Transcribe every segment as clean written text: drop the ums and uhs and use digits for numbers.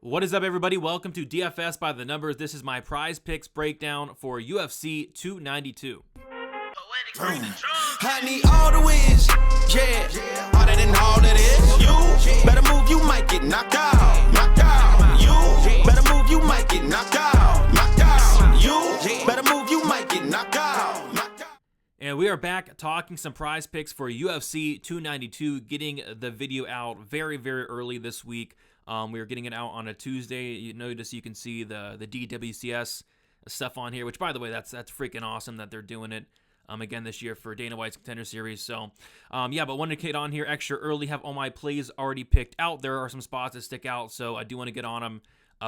What is up, everybody? Welcome to DFS by the Numbers. This is my PrizePicks Breakdown for UFC 292. I need all the wins, yeah, harder than all of this. You better move, you might get knocked out, knocked out. You better move, you might get knocked out, knocked out. You better move, you might get knocked out, knocked out. And we are back talking some prize picks for UFC 292, getting the video out very, very early this week. We are getting it out on a Tuesday. You notice you can see the DWCS stuff on here, which, by the way, that's freaking awesome that they're doing it again this year for Dana White's Contender Series. So, but wanted to get on here extra early, have all my plays already picked out. There are some spots that stick out, so I do want to get on them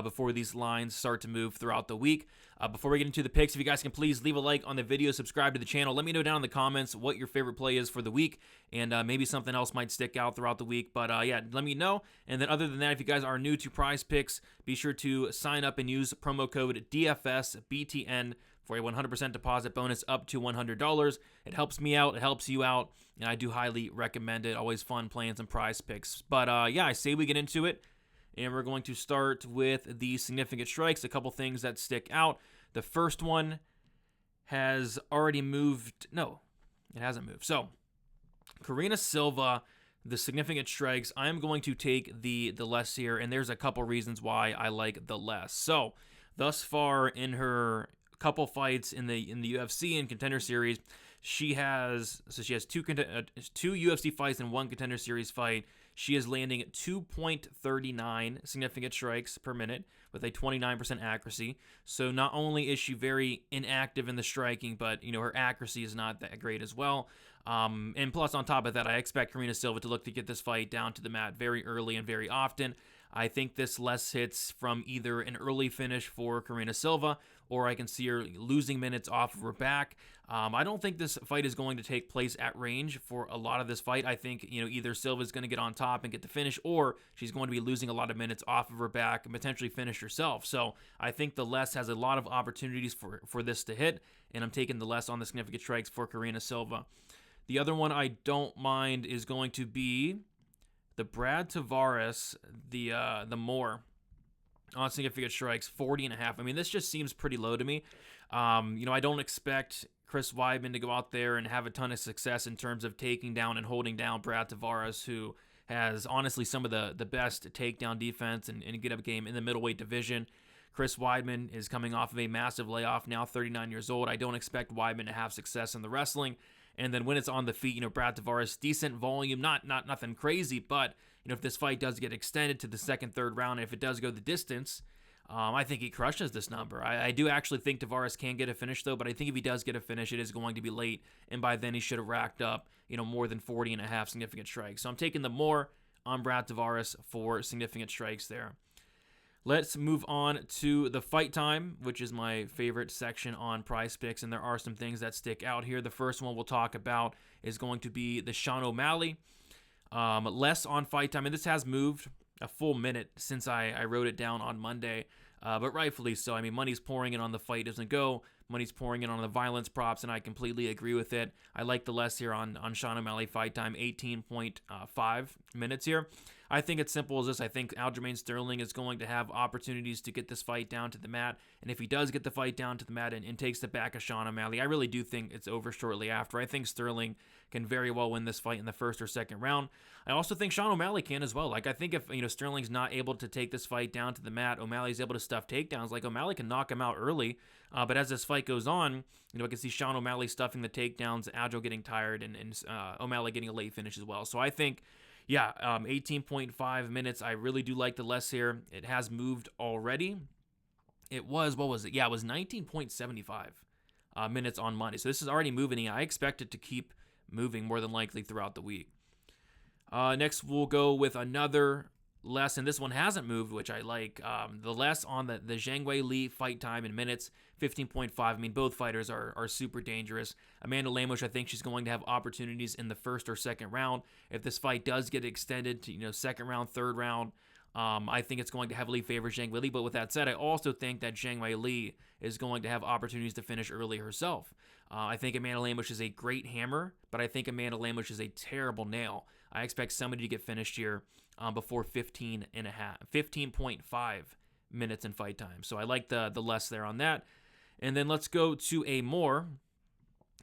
before these lines start to move throughout the week. Before we get into the picks, if you guys can please leave a like on the video, subscribe to the channel. Let me know down in the comments what your favorite play is for the week, and maybe something else might stick out throughout the week. But let me know. And then other than that, if you guys are new to Prize Picks, be sure to sign up and use promo code DFSBTN for a 100% deposit bonus up to $100. It helps me out, it helps you out, and I do highly recommend it. Always fun playing some Prize Picks. But I say we get into it. And we're going to start with the significant strikes, a couple things that stick out. The first one has already moved. No, it hasn't moved. So, Karina Silva, the significant strikes, I'm going to take the less here, and there's a couple reasons why I like the less. So, thus far in her couple fights in the UFC and Contender Series, she has two UFC fights and one Contender Series fight. She is landing at 2.39 significant strikes per minute with a 29% accuracy. So not only is she very inactive in the striking, but her accuracy is not that great as well. And plus, on top of that, I expect Karina Silva to look to get this fight down to the mat very early and very often. I think this less hits from either an early finish for Karina Silva, or I can see her losing minutes off of her back. I don't think this fight is going to take place at range for a lot of this fight. I think either Silva is going to get on top and get the finish, or she's going to be losing a lot of minutes off of her back and potentially finish herself. So I think the less has a lot of opportunities for this to hit, and I'm taking the less on the significant strikes for Karina Silva. The other one I don't mind is going to be the Brad Tavares, the more on significant strikes, 40.5. I mean, this just seems pretty low to me. I don't expect Chris Weidman to go out there and have a ton of success in terms of taking down and holding down Brad Tavares, who has honestly some of the best takedown defense and get-up game in the middleweight division. Chris Weidman is coming off of a massive layoff, now 39 years old. I don't expect Weidman to have success in the wrestling. And then when it's on the feet, Brad Tavares, decent volume, not nothing crazy, but if this fight does get extended to the second, third round, and if it does go the distance, I think he crushes this number. I do actually think Tavares can get a finish, though, but I think if he does get a finish, it is going to be late, and by then he should have racked up, more than 40.5 significant strikes. So I'm taking the more on Brad Tavares for significant strikes there. Let's move on to the fight time, which is my favorite section on Prize Picks, and there are some things that stick out here. The first one we'll talk about is going to be the Sean O'Malley. Less on fight time, and this has moved a full minute since I wrote it down on Monday, but rightfully so. I mean, money's pouring in on the fight doesn't go. Money's pouring in on the violence props, and I completely agree with it. I like the less here on Sean O'Malley fight time, 18.5 minutes here. I think it's simple as this. I think Aljamain Sterling is going to have opportunities to get this fight down to the mat, and if he does get the fight down to the mat and takes the back of Sean O'Malley, I really do think it's over shortly after. I think Sterling can very well win this fight in the first or second round. I also think Sean O'Malley can as well. Like, I think if Sterling's not able to take this fight down to the mat, O'Malley's able to stuff takedowns. Like, O'Malley can knock him out early, but as this fight goes on, I can see Sean O'Malley stuffing the takedowns, Aljo getting tired, and O'Malley getting a late finish as well. So I think 18.5 minutes. I really do like the less here. It has moved already. It was, what was it? Yeah, it was 19.75 minutes on Monday. So this is already moving. I expect it to keep moving more than likely throughout the week. Next, we'll go with another less, and this one hasn't moved, which I like. The less on the Zhang Wei Li fight time in minutes, 15.5. I mean, both fighters are super dangerous. Amanda Lemos, I think she's going to have opportunities in the first or second round. If this fight does get extended to second round, third round, I think it's going to heavily favor Zhang Wei Li. But with that said, I also think that Zhang Wei Li is going to have opportunities to finish early herself. I think Amanda Lemos is a great hammer, but I think Amanda Lemos is a terrible nail. I expect somebody to get finished here. before 15.5 minutes in fight time. So I like the less there on that. And then let's go to a more,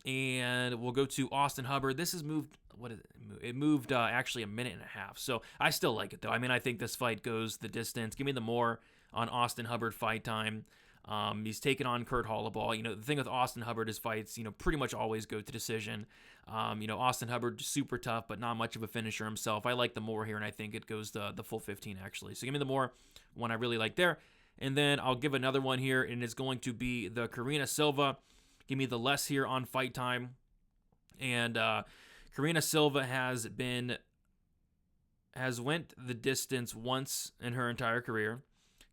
and we'll go to Austin Hubbard. This has moved, what is it? It moved actually a minute and a half. So I still like it, though. I mean, I think this fight goes the distance. Give me the more on Austin Hubbard fight time. He's taken on Kurt Holloway. You know, the thing with Austin Hubbard, his fights, you know, pretty much always go to decision. You know, Austin Hubbard, super tough, but not much of a finisher himself. I like the more here, and I think it goes the full 15, actually. So give me the more, one I really like there. And then I'll give another one here, and it's going to be the Karina Silva. Give me the less here on fight time. And Karina Silva has went the distance once in her entire career.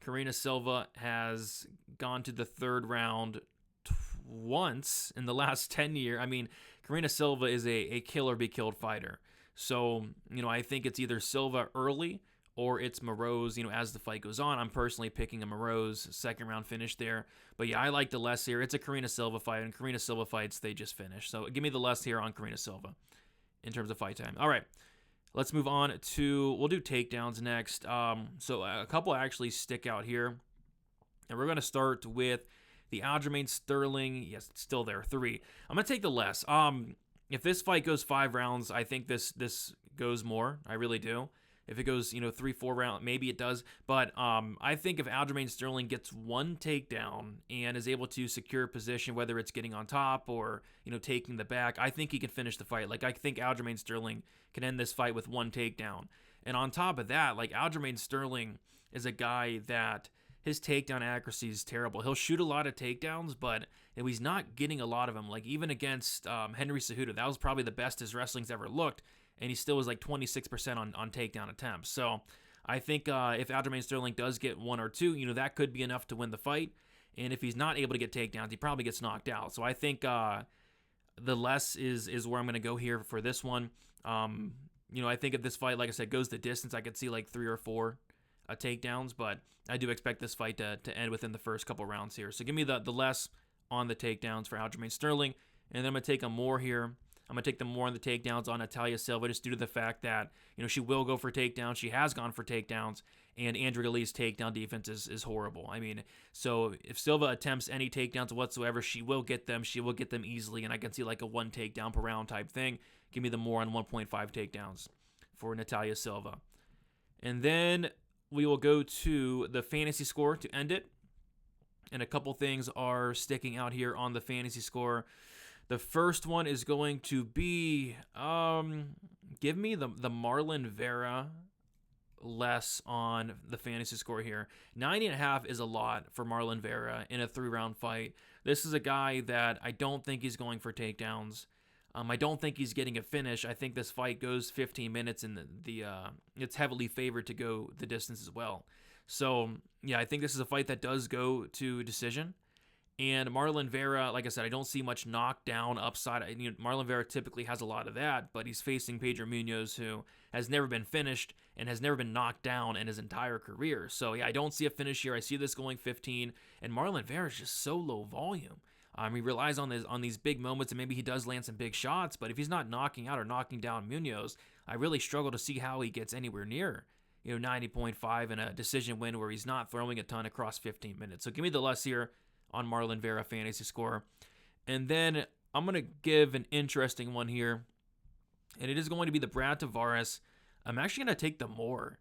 Karina Silva has gone to the third round once in the last 10 years. I mean, Karina Silva is a kill or be killed fighter. So, you know, I think it's either Silva early or it's Moreau's, you know, as the fight goes on. I'm personally picking a Moreau's second round finish there. But yeah, I like the less here. It's a Karina Silva fight, and Karina Silva fights, they just finish. So give me the less here on Karina Silva in terms of fight time. All right. Let's move on to, we'll do takedowns next. So a couple actually stick out here. And we're going to start with the Aljamain Sterling. Yes, it's still there, 3. I'm going to take the less. If this fight goes 5 rounds, I think this goes more. I really do. If it goes, you know, 3-4 rounds, maybe it does. But I think if Aljamain Sterling gets one takedown and is able to secure position, whether it's getting on top or, you know, taking the back, I think he can finish the fight. Like, I think Aljamain Sterling can end this fight with one takedown. And on top of that, like, Aljamain Sterling is a guy that his takedown accuracy is terrible. He'll shoot a lot of takedowns, but he's not getting a lot of them. Like, even against Henry Cejudo, that was probably the best his wrestling's ever looked. And he still was like 26% on takedown attempts. So I think if Aljamain Sterling does get 1 or 2, you know, that could be enough to win the fight. And if he's not able to get takedowns, he probably gets knocked out. So I think the less is where I'm going to go here for this one. You know, I think if this fight, like I said, goes the distance, I could see like 3 or 4 takedowns. But I do expect this fight to end within the first couple rounds here. So give me the less on the takedowns for Aljamain Sterling. And then I'm going to take a more here. I'm going to take them more on the takedowns on Natalia Silva, just due to the fact that, you know, she will go for takedowns. She has gone for takedowns, and Andrea Lee's takedown defense is horrible. I mean, so if Silva attempts any takedowns whatsoever, she will get them. She will get them easily, and I can see like a 1 takedown per round type thing. Give me the more on 1.5 takedowns for Natalia Silva. And then we will go to the fantasy score to end it. And a couple things are sticking out here on the fantasy score. The first one is going to be, give me the Marlon Vera less on the fantasy score here. 90.5 is a lot for Marlon Vera in a 3-round fight. This is a guy that I don't think he's going for takedowns. I don't think he's getting a finish. I think this fight goes 15 minutes, and it's heavily favored to go the distance as well. So, yeah, I think this is a fight that does go to decision. And Marlon Vera, like I said, I don't see much knockdown upside. You know, Marlon Vera typically has a lot of that, but he's facing Pedro Munoz, who has never been finished and has never been knocked down in his entire career. So, yeah, I don't see a finish here. I see this going 15, and Marlon Vera is just so low volume. He relies on these big moments, and maybe he does land some big shots, but if he's not knocking out or knocking down Munoz, I really struggle to see how he gets anywhere near, you know, 90.5 in a decision win where he's not throwing a ton across 15 minutes. So give me the less here on Marlon Vera fantasy score. And then I'm going to give an interesting one here, and it is going to be the Brad Tavares. I'm actually going to take the more.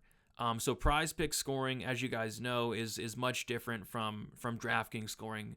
So PrizePicks scoring, as you guys know, is much different from DraftKings scoring.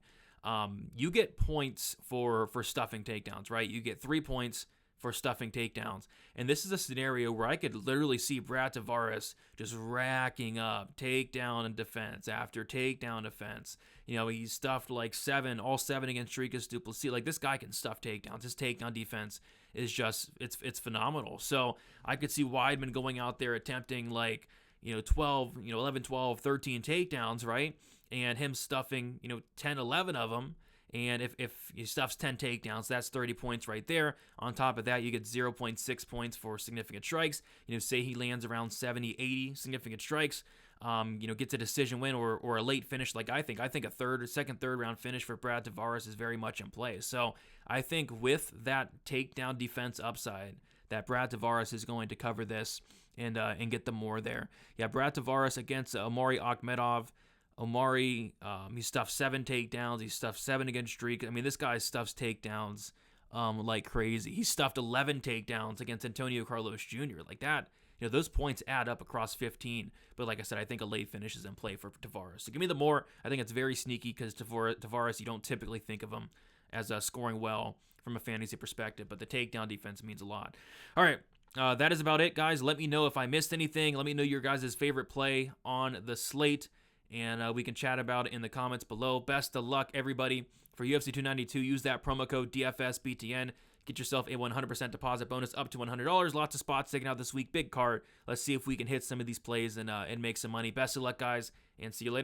You get points for stuffing takedowns, right? You get 3 points for stuffing takedowns. And this is a scenario where I could literally see Brad Tavares just racking up takedown and defense after takedown defense. You know, he stuffed like all 7 against Dricus du Plessis. Like, this guy can stuff takedowns. His takedown defense is just, it's phenomenal. So I could see Weidman going out there attempting like, 11, 12, 13 takedowns, right? And him stuffing, 10, 11 of them. And if he stuffs 10 takedowns, that's 30 points right there. On top of that, you get 0.6 points for significant strikes. Say he lands around 70, 80 significant strikes, gets a decision win or a late finish like I think. I think a second, third round finish for Brad Tavares is very much in play. So I think with that takedown defense upside, that Brad Tavares is going to cover this. and get them more there. Yeah, Brad Tavares against Omari Akhmedov. Omari, he stuffed 7 takedowns. He stuffed 7 against Streak. I mean, this guy stuffs takedowns like crazy. He stuffed 11 takedowns against Antonio Carlos Jr. Like that. Those points add up across 15. But like I said, I think a late finish is in play for Tavares. So give me the more. I think it's very sneaky because Tavares, you don't typically think of him as scoring well from a fantasy perspective. But the takedown defense means a lot. All right. That is about it, guys. Let me know if I missed anything. Let me know your guys' favorite play on the slate. And we can chat about it in the comments below. Best of luck, everybody. For UFC 292, use that promo code DFSBTN. Get yourself a 100% deposit bonus up to $100. Lots of spots taken out this week. Big card. Let's see if we can hit some of these plays and make some money. Best of luck, guys, and see you later.